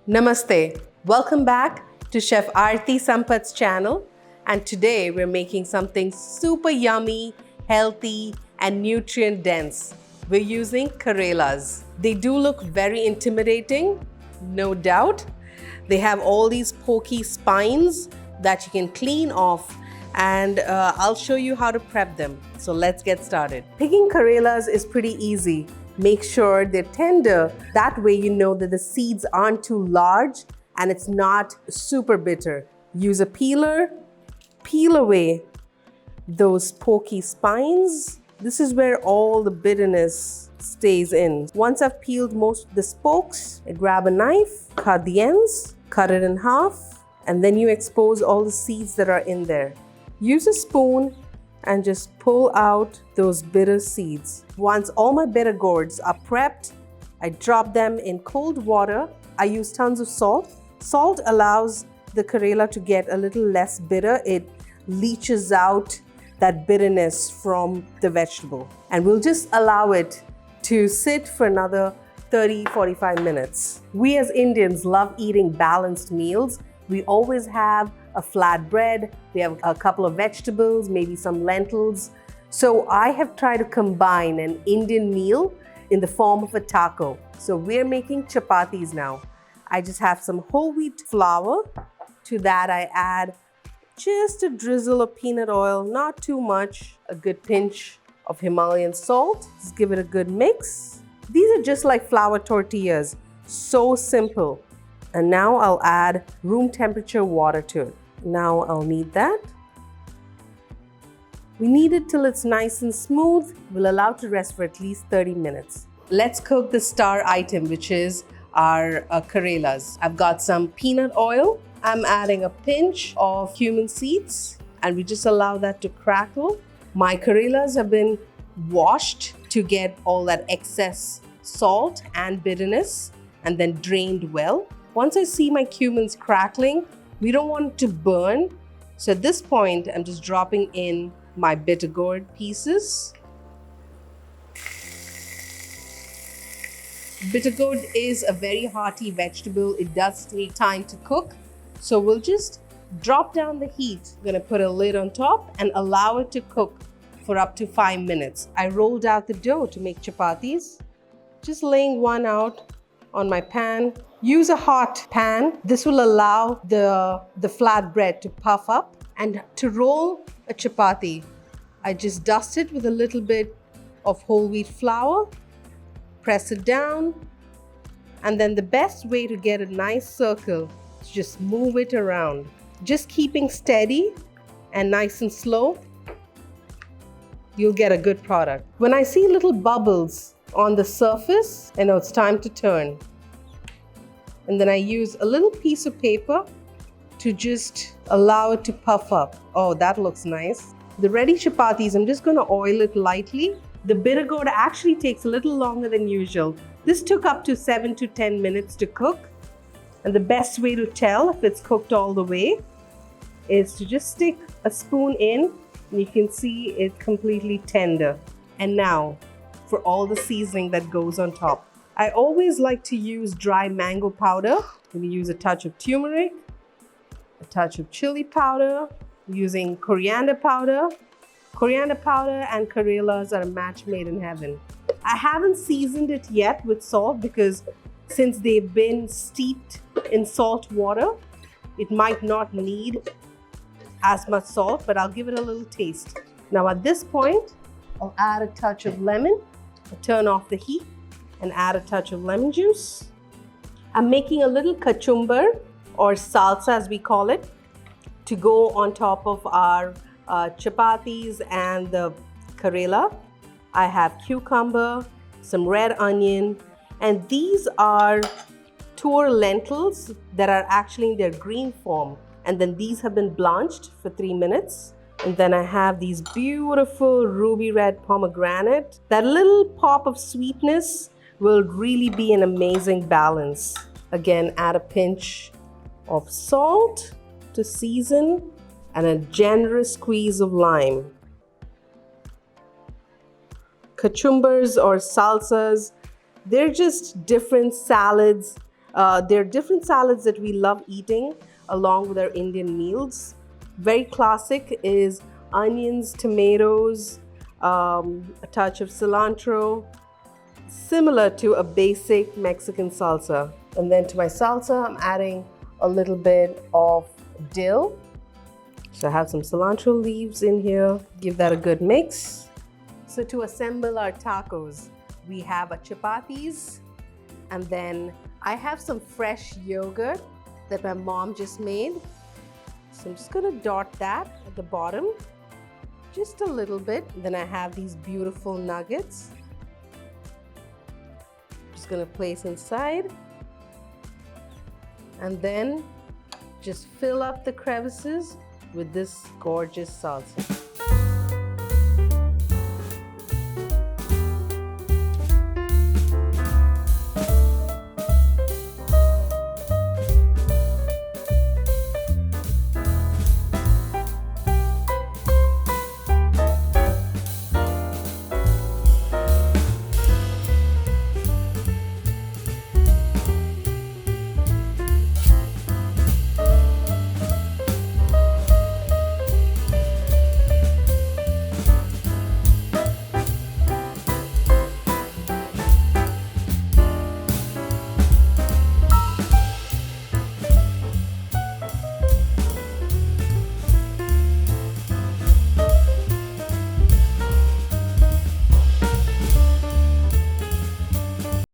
Namaste. Welcome back to Chef Aarti Sampath's channel. And today we're making something super yummy, healthy, and nutrient dense. We're using Karelas. They do look very intimidating, no doubt. They have all these pokey spines that you can clean off, and I'll show you how to prep them. So let's get started. Picking Karelas is pretty easy. Make sure they're tender. That way you know that the seeds aren't too large and it's not super bitter. Use a peeler, peel away those pokey spines. This is where all the bitterness stays in. Once I've peeled most of the spokes, I grab a knife, cut the ends, cut it in half, and then you expose all the seeds that are in there. Use a spoon and just pull out those bitter seeds. Once all my bitter gourds are prepped, I drop them in cold water. I use tons of salt. Salt allows the Karela to get a little less bitter. It leaches out that bitterness from the vegetable. And we'll just allow it to sit for another 30-45 minutes. We as Indians love eating balanced meals. We always have a flat bread, we have a couple of vegetables, maybe some lentils. So I have tried to combine an Indian meal in the form of a taco. So we're making chapatis now. I just have some whole wheat flour. To that I add just a drizzle of peanut oil, not too much, a good pinch of Himalayan salt. Just give it a good mix. These are just like flour tortillas, so simple. And now I'll add room temperature water to it. Now I'll knead that. We knead it till it's nice and smooth. We'll allow it to rest for at least 30 minutes. Let's cook the star item, which is our Karelas. I've got some peanut oil. I'm adding a pinch of cumin seeds, and we just allow that to crackle. My Karelas have been washed to get all that excess salt and bitterness, and then drained well. Once I see my cumins crackling, we don't want it to burn. So at this point, I'm just dropping in my bitter gourd pieces. Bitter gourd is a very hearty vegetable. It does take time to cook. So we'll just drop down the heat. I'm gonna put a lid on top and allow it to cook for up to 5 minutes. I rolled out the dough to make chapatis. Just laying one out on my pan. Use a hot pan. This will allow the flat bread to puff up. And to roll a chapati, I just dust it with a little bit of whole wheat flour, press it down, and then the best way to get a nice circle is just move it around. Just keeping steady and nice and slow, you'll get a good product. When I see little bubbles on the surface, I know it's time to turn. And then I use a little piece of paper to just allow it to puff up. Oh, that looks nice. The ready chapatis, I'm just gonna oil it lightly. The bitter gourd actually takes a little longer than usual. This took up to 7 to 10 minutes to cook. And the best way to tell if it's cooked all the way is to just stick a spoon in, and you can see it's completely tender. And now, for all the seasoning that goes on top. I always like to use dry mango powder. I'm going to use a touch of turmeric, a touch of chili powder, using coriander powder. Coriander powder and Karelas are a match made in heaven. I haven't seasoned it yet with salt because since they've been steeped in salt water, it might not need as much salt, but I'll give it a little taste. Now at this point, I'll add a touch of lemon. I'll turn off the heat and add a touch of lemon juice. I'm making a little kachumber, or salsa as we call it, to go on top of our chapatis and the Karela. I have cucumber, some red onion, and these are tur lentils that are actually in their green form. And then these have been blanched for 3 minutes. And then I have these beautiful ruby red pomegranate. That little pop of sweetness will really be an amazing balance. Again, add a pinch of salt to season and a generous squeeze of lime. Kachumbers or salsas, they're just different salads There are different salads that we love eating along with our Indian meals. Very classic is onions, tomatoes, a touch of cilantro, similar to a basic Mexican salsa. And then to my salsa, I'm adding a little bit of dill. So I have some cilantro leaves in here. Give that a good mix. So to assemble our tacos, we have our chapatis, and then I have some fresh yogurt that my mom just made. So I'm just gonna dot that at the bottom, just a little bit. Then I have these beautiful nuggets. Just gonna place inside. And then just fill up the crevices with this gorgeous salsa.